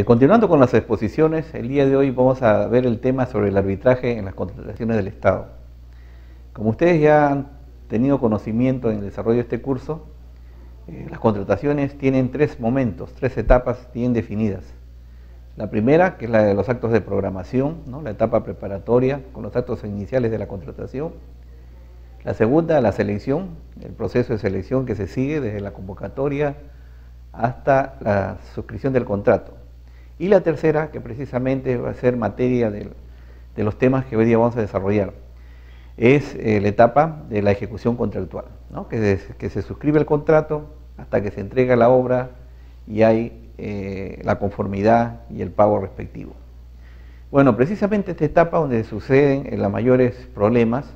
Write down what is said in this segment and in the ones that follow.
Continuando con las exposiciones, el día de hoy vamos a ver el tema sobre el arbitraje en las contrataciones del Estado. Como ustedes ya han tenido conocimiento en el desarrollo de este curso, las contrataciones tienen tres momentos, tres etapas bien definidas. La primera, que es la de los actos de programación, ¿no? La etapa preparatoria con los actos iniciales de la contratación. La segunda, la selección, el proceso de selección que se sigue desde la convocatoria hasta la suscripción del contrato. Y la tercera, que precisamente va a ser materia de los temas que hoy día vamos a desarrollar, es la etapa de la ejecución contractual, ¿no? que se suscribe el contrato hasta que se entrega la obra y hay la conformidad y el pago respectivo. Bueno, precisamente esta etapa donde suceden los mayores problemas,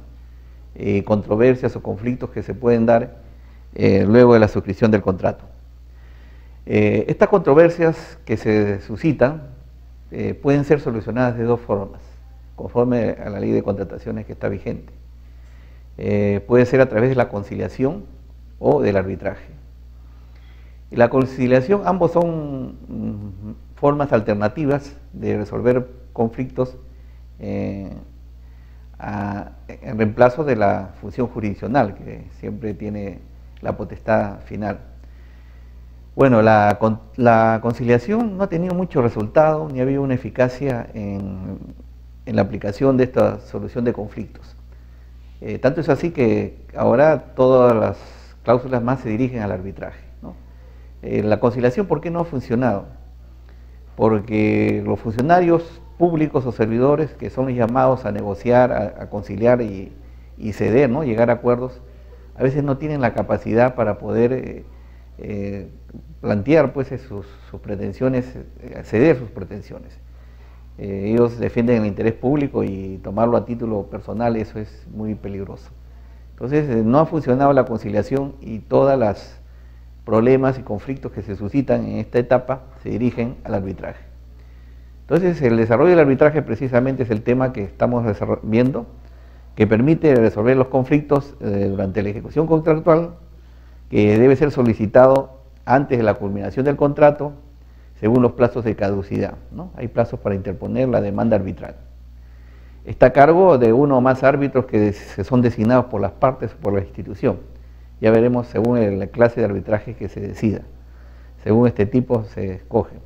controversias o conflictos que se pueden dar luego de la suscripción del contrato. Estas controversias que se suscitan pueden ser solucionadas de dos formas, conforme a la ley de contrataciones que está vigente. Puede ser a través de la conciliación o del arbitraje. Y la conciliación, ambos son formas alternativas de resolver conflictos en reemplazo de la función jurisdiccional, que siempre tiene la potestad final. Bueno, la conciliación no ha tenido mucho resultado, ni ha habido una eficacia en la aplicación de esta solución de conflictos. Tanto es así que ahora todas las cláusulas más se dirigen al arbitraje, ¿no? La conciliación, ¿por qué no ha funcionado? Porque los funcionarios públicos o servidores que son llamados a negociar, a conciliar y ceder, ¿no? Llegar a acuerdos, a veces no tienen la capacidad para poder plantear pues sus pretensiones, ceder sus pretensiones. Ellos defienden el interés público y tomarlo a título personal, eso es muy peligroso. Entonces no ha funcionado la conciliación y todos los problemas y conflictos que se suscitan en esta etapa se dirigen al arbitraje. Entonces el desarrollo del arbitraje precisamente es el tema que estamos viendo, que permite resolver los conflictos durante la ejecución contractual, que debe ser solicitado antes de la culminación del contrato, según los plazos de caducidad, ¿no? Hay plazos para interponer la demanda arbitral. Está a cargo de uno o más árbitros que son designados por las partes o por la institución. Ya veremos según la clase de arbitraje que se decida. Según este tipo se escoge.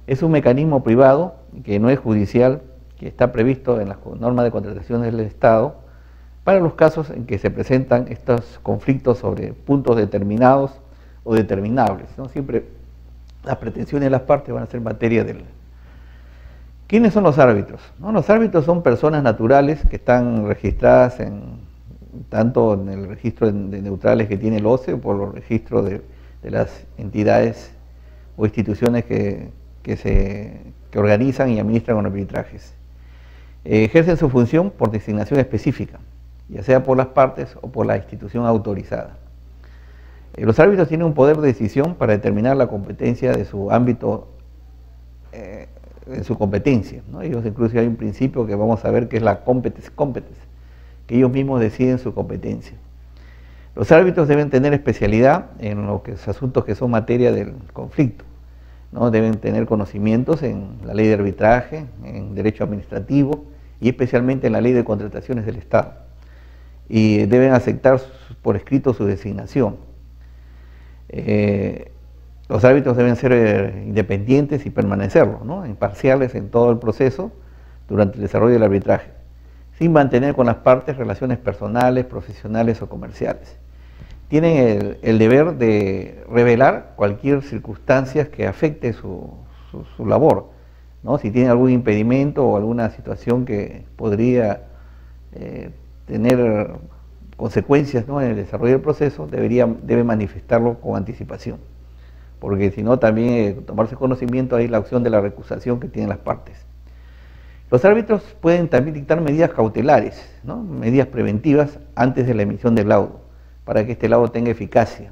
Es un mecanismo privado que no es judicial, que está previsto en las normas de contratación del Estado para los casos en que se presentan estos conflictos sobre puntos determinados o determinables, ¿no? Siempre las pretensiones de las partes van a ser materia del... ¿Quiénes son los árbitros? ¿No? Los árbitros son personas naturales que están registradas tanto en el registro de neutrales que tiene el OCE o por los registros de las entidades o instituciones que organizan y administran con arbitrajes. Ejercen su función por designación específica, ya sea por las partes o por la institución autorizada. Los árbitros tienen un poder de decisión para determinar la competencia de su ámbito, de su competencia, ¿no? Ellos incluso hay un principio que vamos a ver que es la competence, que ellos mismos deciden su competencia. Los árbitros deben tener especialidad en los asuntos que son materia del conflicto, ¿no? Deben tener conocimientos en la ley de arbitraje, en derecho administrativo y especialmente en la ley de contrataciones del Estado. Y deben aceptar por escrito su designación. Los árbitros deben ser independientes y permanecerlo, ¿no? Imparciales en todo el proceso durante el desarrollo del arbitraje, sin mantener con las partes relaciones personales, profesionales o comerciales. Tienen el deber de revelar cualquier circunstancia que afecte su labor, ¿no? Si tiene algún impedimento o alguna situación que podría tener consecuencias, ¿no? En el desarrollo del proceso, debe manifestarlo con anticipación, porque si no también tomarse conocimiento hay la opción de la recusación que tienen las partes. Los árbitros pueden también dictar medidas cautelares, ¿no? Medidas preventivas antes de la emisión del laudo, para que este laudo tenga eficacia,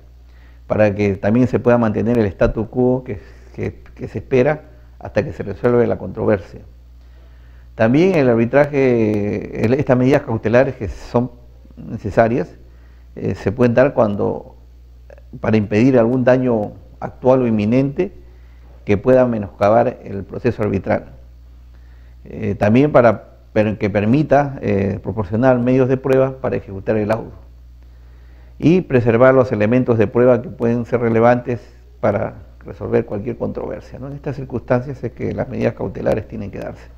para que también se pueda mantener el statu quo que se espera hasta que se resuelve la controversia. También el arbitraje, estas medidas cautelares que son necesarias, se pueden dar para impedir algún daño actual o inminente que puedan menoscabar el proceso arbitral. También que permita proporcionar medios de prueba para ejecutar el laudo y preservar los elementos de prueba que pueden ser relevantes para resolver cualquier controversia, ¿no? En estas circunstancias es que las medidas cautelares tienen que darse.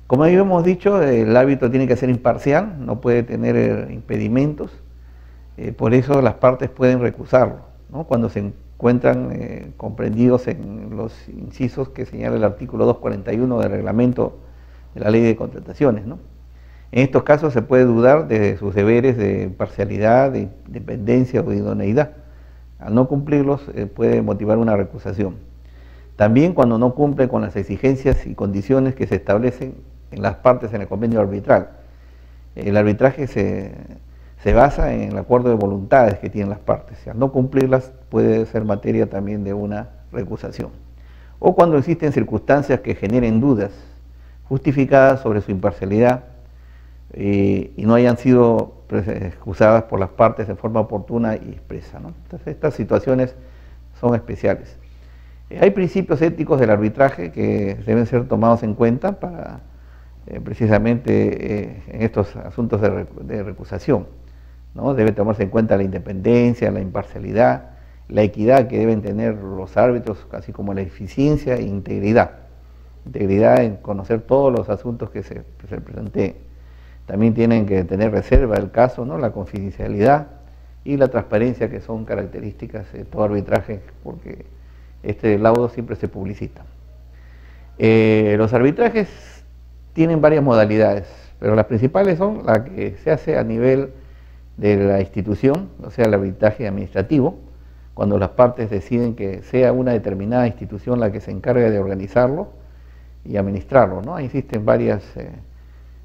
Como ya hemos dicho, el árbitro tiene que ser imparcial, no puede tener impedimentos, por eso las partes pueden recusarlo, ¿no? Cuando se encuentran comprendidos en los incisos que señala el artículo 241 del reglamento de la ley de contrataciones, ¿no? En estos casos se puede dudar de sus deberes de imparcialidad, de independencia o de idoneidad. Al no cumplirlos puede motivar una recusación. También cuando no cumple con las exigencias y condiciones que se establecen en las partes en el convenio arbitral. El arbitraje se basa en el acuerdo de voluntades que tienen las partes. Al no cumplirlas puede ser materia también de una recusación. O cuando existen circunstancias que generen dudas justificadas sobre su imparcialidad y no hayan sido excusadas por las partes de forma oportuna y expresa, ¿no? Entonces estas situaciones son especiales. Hay principios éticos del arbitraje que deben ser tomados en cuenta para precisamente en estos asuntos de recusación, ¿no? Debe tomarse en cuenta la independencia, la imparcialidad, la equidad que deben tener los árbitros, así como la eficiencia e integridad. Integridad en conocer todos los asuntos que se planteen. También tienen que tener reserva del caso, ¿no? La confidencialidad y la transparencia, que son características de todo arbitraje, porque este laudo siempre se publicita. Los arbitrajes tienen varias modalidades, pero las principales son la que se hace a nivel de la institución, o sea, el arbitraje administrativo, cuando las partes deciden que sea una determinada institución la que se encargue de organizarlo y administrarlo, ¿no? Ahí existen varias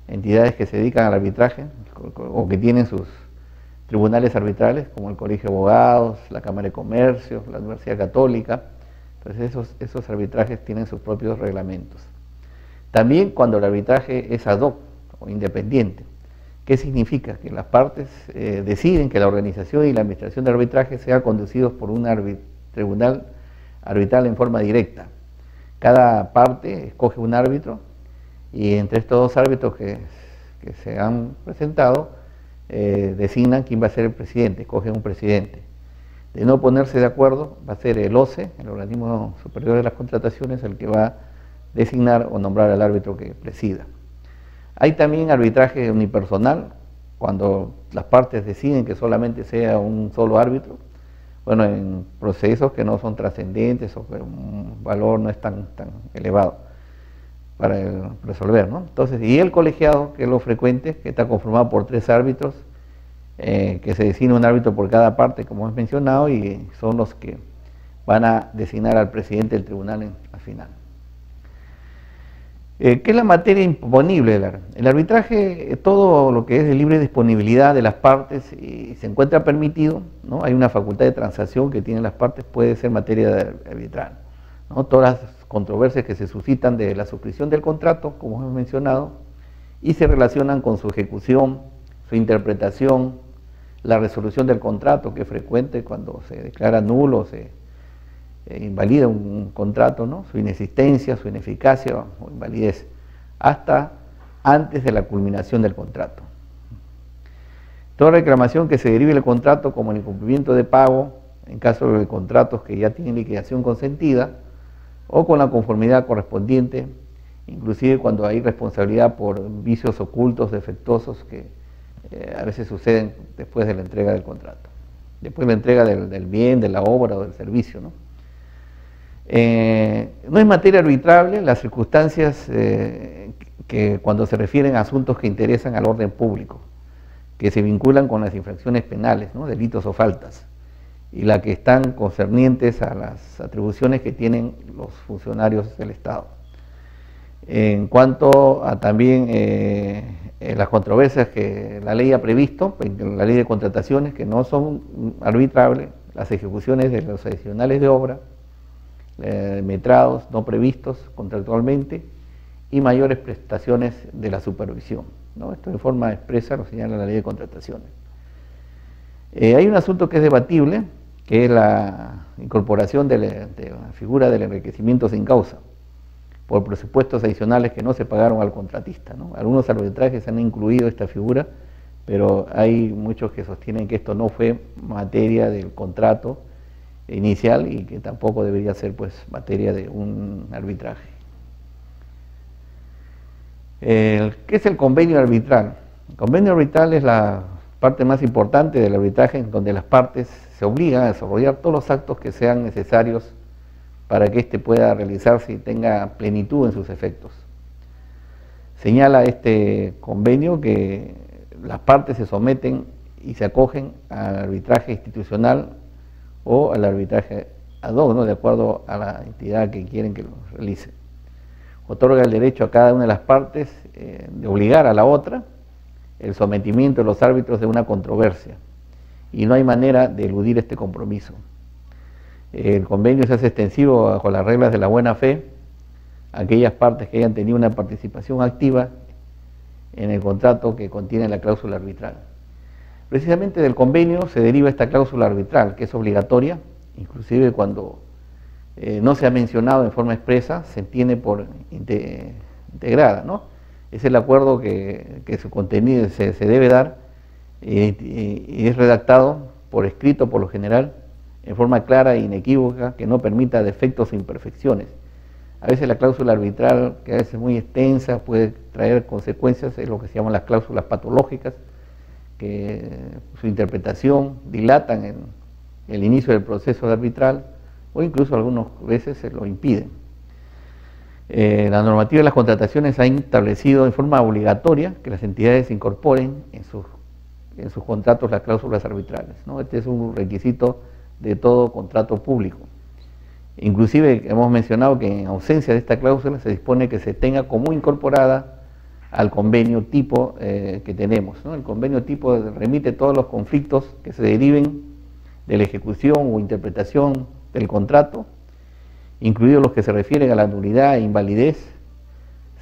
entidades que se dedican al arbitraje o que tienen sus tribunales arbitrales, como el Colegio de Abogados, la Cámara de Comercio, la Universidad Católica. Entonces esos arbitrajes tienen sus propios reglamentos. También cuando el arbitraje es ad hoc o independiente. ¿Qué significa? Que las partes deciden que la organización y la administración del arbitraje sean conducidos por un tribunal arbitral en forma directa. Cada parte escoge un árbitro y entre estos dos árbitros que se han presentado designan quién va a ser el presidente, escogen un presidente. De no ponerse de acuerdo, va a ser el OCE, el Organismo Superior de las Contrataciones, el que va a designar o nombrar al árbitro que presida. Hay también arbitraje unipersonal, cuando las partes deciden que solamente sea un solo árbitro, bueno, en procesos que no son trascendentes o que un valor no es tan elevado para resolver, ¿no? Entonces, y el colegiado, que es lo frecuente, que está conformado por 3 árbitros, que se designa un árbitro por cada parte, como es mencionado, y son los que van a designar al presidente del tribunal al final. ¿Qué es la materia imponible? El arbitraje, todo lo que es de libre disponibilidad de las partes y se encuentra permitido, ¿no? Hay una facultad de transacción que tienen las partes, puede ser materia de arbitral, ¿no? Todas las controversias que se suscitan de la suscripción del contrato, como hemos mencionado, y se relacionan con su ejecución, su interpretación, la resolución del contrato, que es frecuente cuando se declara nulo, se invalida un contrato, ¿no? Su inexistencia, su ineficacia o invalidez, hasta antes de la culminación del contrato. Toda reclamación que se derive del contrato, como el incumplimiento de pago, en caso de contratos que ya tienen liquidación consentida, o con la conformidad correspondiente, inclusive cuando hay responsabilidad por vicios ocultos, defectuosos, que a veces suceden después de la entrega del contrato, después de la entrega del bien, de la obra o del servicio, ¿no? No es materia arbitrable las circunstancias que cuando se refieren a asuntos que interesan al orden público, que se vinculan con las infracciones penales, ¿no? Delitos o faltas, y las que están concernientes a las atribuciones que tienen los funcionarios del Estado. En cuanto a también las controversias que la ley ha previsto, la ley de contrataciones, que no son arbitrables, las ejecuciones de los adicionales de obra, metrados no previstos contractualmente y mayores prestaciones de la supervisión, ¿no? Esto de forma expresa lo señala la ley de contrataciones. Hay un asunto que es debatible, que es la incorporación de la figura del enriquecimiento sin causa, por presupuestos adicionales que no se pagaron al contratista, ¿no? Algunos arbitrajes han incluido esta figura, pero hay muchos que sostienen que esto no fue materia del contrato inicial y que tampoco debería ser pues materia de un arbitraje. ¿Qué es el convenio arbitral? El convenio arbitral es la parte más importante del arbitraje, en donde las partes se obligan a desarrollar todos los actos que sean necesarios para que éste pueda realizarse y tenga plenitud en sus efectos. Señala este convenio que las partes se someten y se acogen al arbitraje institucional o al arbitraje ad hoc, ¿no? De acuerdo a la entidad que quieren que lo realice. Otorga el derecho a cada una de las partes de obligar a la otra el sometimiento de los árbitros de una controversia, y no hay manera de eludir este compromiso. El convenio se hace extensivo bajo las reglas de la buena fe a aquellas partes que hayan tenido una participación activa en el contrato que contiene la cláusula arbitral. Precisamente del convenio se deriva esta cláusula arbitral, que es obligatoria, inclusive cuando no se ha mencionado en forma expresa, se entiende por integrada, ¿no? Es el acuerdo que su contenido se debe dar y es redactado por escrito por lo general en forma clara e inequívoca, que no permita defectos o imperfecciones. A veces la cláusula arbitral, que a veces es muy extensa, puede traer consecuencias, es lo que se llaman las cláusulas patológicas, que su interpretación dilatan el inicio del proceso de arbitral o incluso algunas veces se lo impiden. La normativa de las contrataciones ha establecido en forma obligatoria que las entidades incorporen en sus contratos las cláusulas arbitrales, ¿no? Este es un requisito de todo contrato público. Inclusive hemos mencionado que en ausencia de esta cláusula se dispone que se tenga como incorporada al convenio tipo que tenemos, ¿no? El convenio tipo remite todos los conflictos que se deriven de la ejecución o interpretación del contrato, incluidos los que se refieren a la nulidad e invalidez,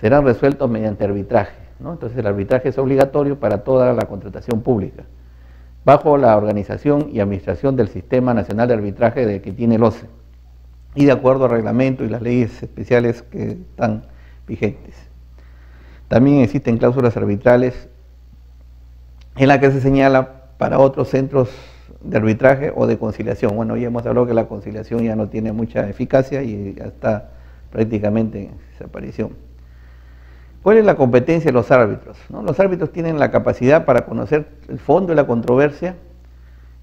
serán resueltos mediante arbitraje, ¿no? Entonces el arbitraje es obligatorio para toda la contratación pública, bajo la organización y administración del Sistema Nacional de Arbitraje que tiene el OCE, y de acuerdo al reglamento y las leyes especiales que están vigentes. También existen cláusulas arbitrales en las que se señala para otros centros de arbitraje o de conciliación. Bueno, ya hemos hablado que la conciliación ya no tiene mucha eficacia y ya está prácticamente en desaparición. ¿Cuál es la competencia de los árbitros? ¿No? Los árbitros tienen la capacidad para conocer el fondo de la controversia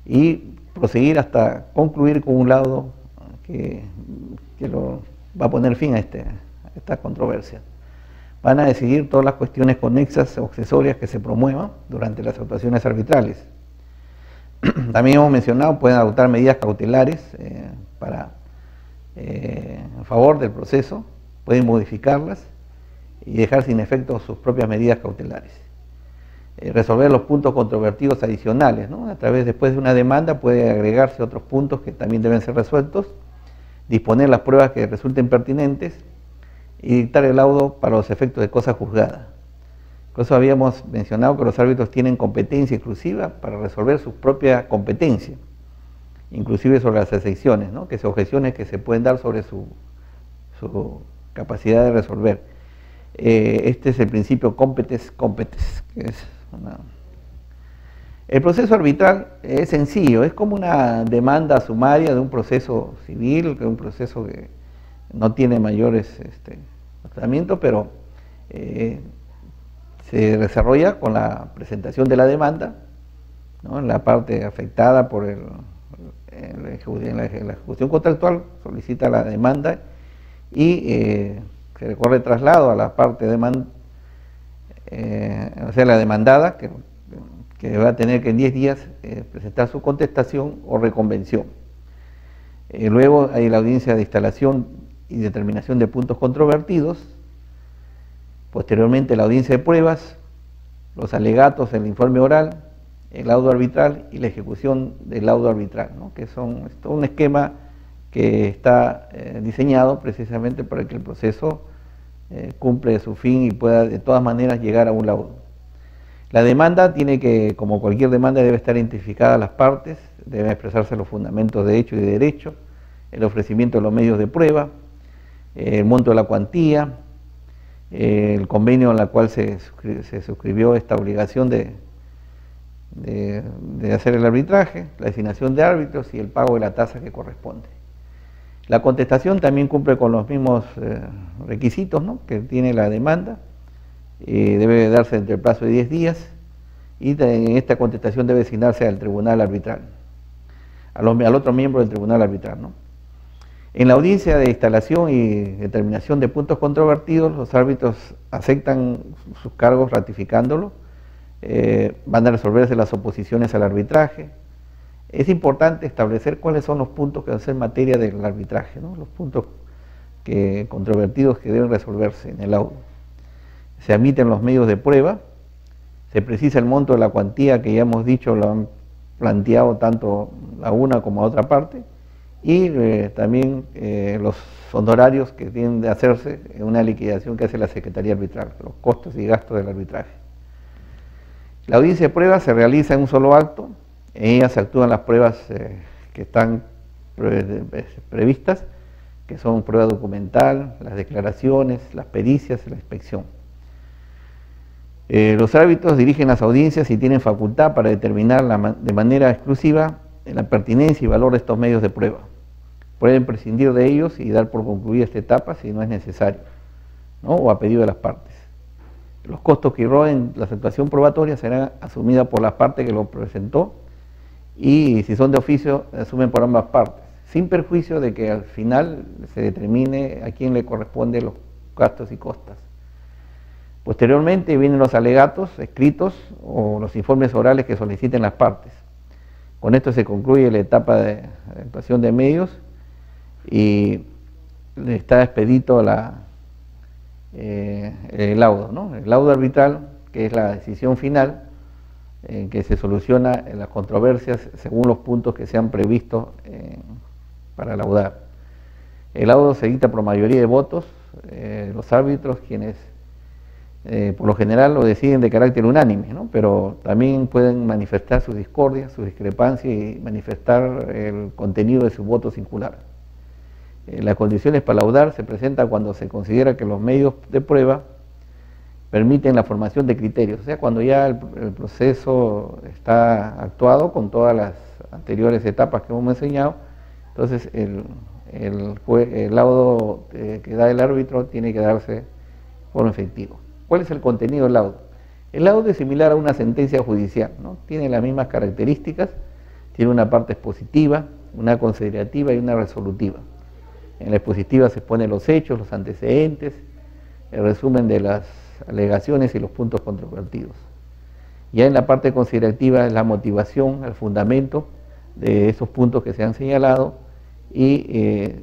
y proseguir hasta concluir con un laudo que va a poner fin a esta controversia. Van a decidir todas las cuestiones conexas o accesorias que se promuevan durante las actuaciones arbitrales. También hemos mencionado, pueden adoptar medidas cautelares en favor del proceso, pueden modificarlas y dejar sin efecto sus propias medidas cautelares. Resolver los puntos controvertidos adicionales, ¿no? A través, después de una demanda, puede agregarse otros puntos que también deben ser resueltos, disponer las pruebas que resulten pertinentes y dictar el laudo para los efectos de cosa juzgada. Por eso habíamos mencionado que los árbitros tienen competencia exclusiva para resolver su propia competencia, inclusive sobre las excepciones, ¿no? Que son objeciones que se pueden dar sobre su capacidad de resolver. Este es el principio competens, que es El proceso arbitral es sencillo, es como una demanda sumaria de un proceso civil, que es un proceso que no tiene mayores tratamientos, pero se desarrolla con la presentación de la demanda, ¿no? En la parte afectada por en la ejecución contractual solicita la demanda y se recorre traslado a la parte o sea, la demandada, que va a tener que en 10 días presentar su contestación o reconvención. Luego hay la audiencia de instalación y determinación de puntos controvertidos. Posteriormente la audiencia de pruebas, los alegatos, el informe oral, el laudo arbitral y la ejecución del laudo arbitral, ¿no? Que es todo un esquema que está diseñado precisamente para que el proceso cumpla su fin y pueda de todas maneras llegar a un laudo. La demanda tiene que, como cualquier demanda, debe estar identificada a las partes, deben expresarse los fundamentos de hecho y de derecho, el ofrecimiento de los medios de prueba, el monto de la cuantía, el convenio en el cual se suscribió esta obligación de hacer el arbitraje, la designación de árbitros y el pago de la tasa que corresponde. La contestación también cumple con los mismos requisitos, ¿no?, que tiene la demanda, debe darse entre el plazo de 10 días y en esta contestación debe designarse al tribunal arbitral, al otro miembro del tribunal arbitral, ¿no? En la audiencia de instalación y determinación de puntos controvertidos, los árbitros aceptan sus cargos ratificándolo, van a resolverse las oposiciones al arbitraje. Es importante establecer cuáles son los puntos que van a ser materia del arbitraje, ¿no?, los puntos controvertidos que deben resolverse en el laudo. Se admiten los medios de prueba, se precisa el monto de la cuantía que ya hemos dicho, lo han planteado tanto a una como a otra parte, y también los honorarios que tienen de hacerse en una liquidación que hace la Secretaría Arbitral, los costos y gastos del arbitraje. La audiencia de pruebas se realiza en un solo acto, en ella se actúan las pruebas que están previstas, que son prueba documental, las declaraciones, las pericias y la inspección. Los árbitros dirigen las audiencias y tienen facultad para determinar de manera exclusiva la pertinencia y valor de estos medios de prueba. Pueden prescindir de ellos y dar por concluida esta etapa si no es necesario, ¿no?, o a pedido de las partes. Los costos que roden la actuación probatoria serán asumidos por la parte que lo presentó y si son de oficio, asumen por ambas partes, sin perjuicio de que al final se determine a quién le corresponden los gastos y costas. Posteriormente vienen los alegatos escritos o los informes orales que soliciten las partes. Con esto se concluye la etapa de actuación de medios y está expedito el laudo, ¿no?, el laudo arbitral, que es la decisión final en que se soluciona las controversias según los puntos que se han previsto para laudar. El laudo se dicta por mayoría de votos, los árbitros quienes por lo general lo deciden de carácter unánime, ¿no?, pero también pueden manifestar sus discordias, sus discrepancias y manifestar el contenido de su voto singular. Las condiciones para laudar se presentan cuando se considera que los medios de prueba permiten la formación de criterios, o sea, cuando ya el proceso está actuado con todas las anteriores etapas que hemos enseñado, entonces el laudo que da el árbitro tiene que darse por efectivo. ¿Cuál es el contenido del laudo? El laudo es similar a una sentencia judicial, ¿no?, tiene las mismas características, tiene una parte expositiva, una considerativa y una resolutiva. En la expositiva se exponen los hechos, los antecedentes, el resumen de las alegaciones y los puntos controvertidos. Ya en la parte considerativa es la motivación, el fundamento de esos puntos que se han señalado y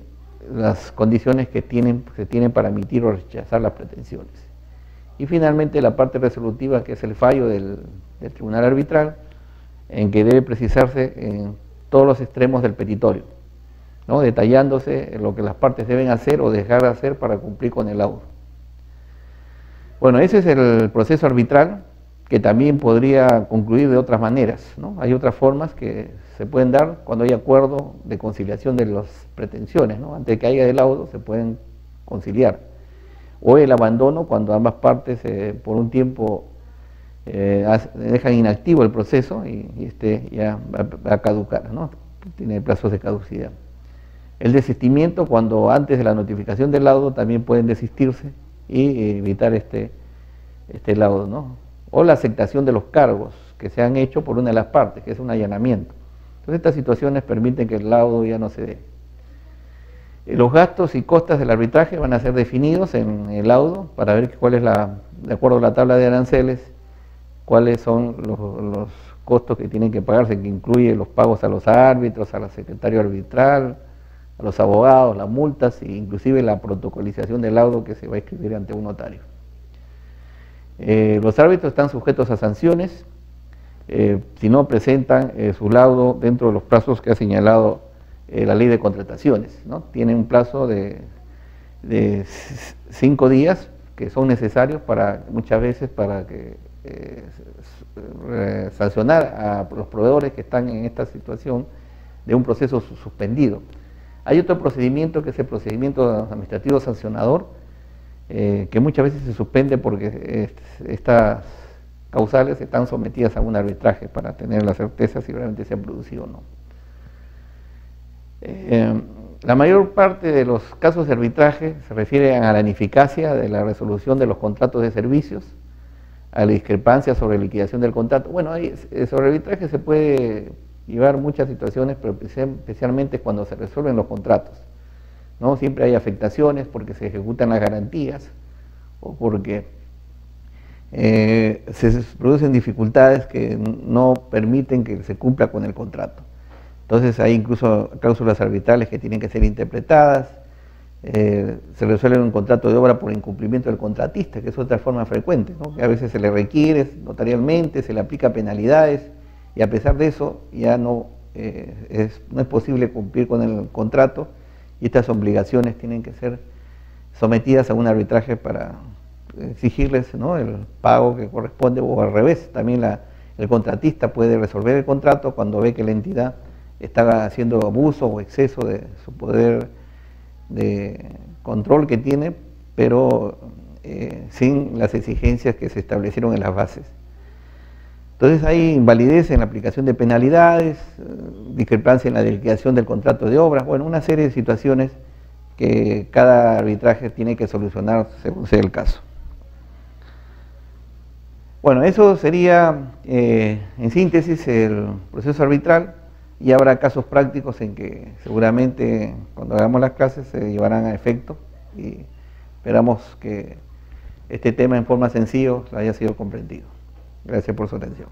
las condiciones que se tienen para admitir o rechazar las pretensiones. Y finalmente la parte resolutiva, que es el fallo del tribunal arbitral, en que debe precisarse en todos los extremos del petitorio, ¿no?, detallándose lo que las partes deben hacer o dejar de hacer para cumplir con el laudo. Bueno, ese es el proceso arbitral, que también podría concluir de otras maneras, ¿no? Hay otras formas que se pueden dar cuando hay acuerdo de conciliación de las pretensiones, ¿no? Antes de que haya el laudo se pueden conciliar. O el abandono, cuando ambas partes por un tiempo dejan inactivo el proceso y este ya va a caducar, ¿no?, tiene plazos de caducidad. El desistimiento, cuando antes de la notificación del laudo también pueden desistirse y evitar este laudo, ¿no? O la aceptación de los cargos que se han hecho por una de las partes, que es un allanamiento. Entonces estas situaciones permiten que el laudo ya no se dé. Los gastos y costas del arbitraje van a ser definidos en el laudo para ver cuál es de acuerdo a la tabla de aranceles, cuáles son los costos que tienen que pagarse, que incluye los pagos a los árbitros, a la secretaria arbitral, a los abogados, las multas e inclusive la protocolización del laudo que se va a escribir ante un notario. Los árbitros están sujetos a sanciones si no presentan su laudo dentro de los plazos que ha señalado la ley de contrataciones, ¿no? Tienen un plazo de 5 días que son necesarios muchas veces para sancionar a los proveedores que están en esta situación de un proceso suspendido. Hay otro procedimiento que es el procedimiento administrativo sancionador, que muchas veces se suspende porque estas causales están sometidas a un arbitraje para tener la certeza si realmente se ha producido o no. La mayor parte de los casos de arbitraje se refieren a la ineficacia de la resolución de los contratos de servicios, a la discrepancia sobre liquidación del contrato. Bueno, sobre arbitraje se puede llevar muchas situaciones, pero especialmente cuando se resuelven los contratos, ¿no? Siempre hay afectaciones porque se ejecutan las garantías o porque se producen dificultades que no permiten que se cumpla con el contrato. Entonces hay incluso cláusulas arbitrales que tienen que ser interpretadas, se resuelve un contrato de obra por incumplimiento del contratista, que es otra forma frecuente, ¿no? Que a veces se le requiere notarialmente, se le aplica penalidades y a pesar de eso ya no es posible cumplir con el contrato y estas obligaciones tienen que ser sometidas a un arbitraje para exigirles, ¿no?, el pago que corresponde, o al revés, también el contratista puede resolver el contrato cuando ve que la entidad está haciendo abuso o exceso de su poder de control que tiene, pero sin las exigencias que se establecieron en las bases. Entonces hay invalidez en la aplicación de penalidades, discrepancia en la liquidación del contrato de obras, bueno, una serie de situaciones que cada arbitraje tiene que solucionar según sea el caso. Bueno, eso sería en síntesis el proceso arbitral. Y habrá casos prácticos en que seguramente cuando hagamos las clases se llevarán a efecto y esperamos que este tema en forma sencilla haya sido comprendido. Gracias por su atención.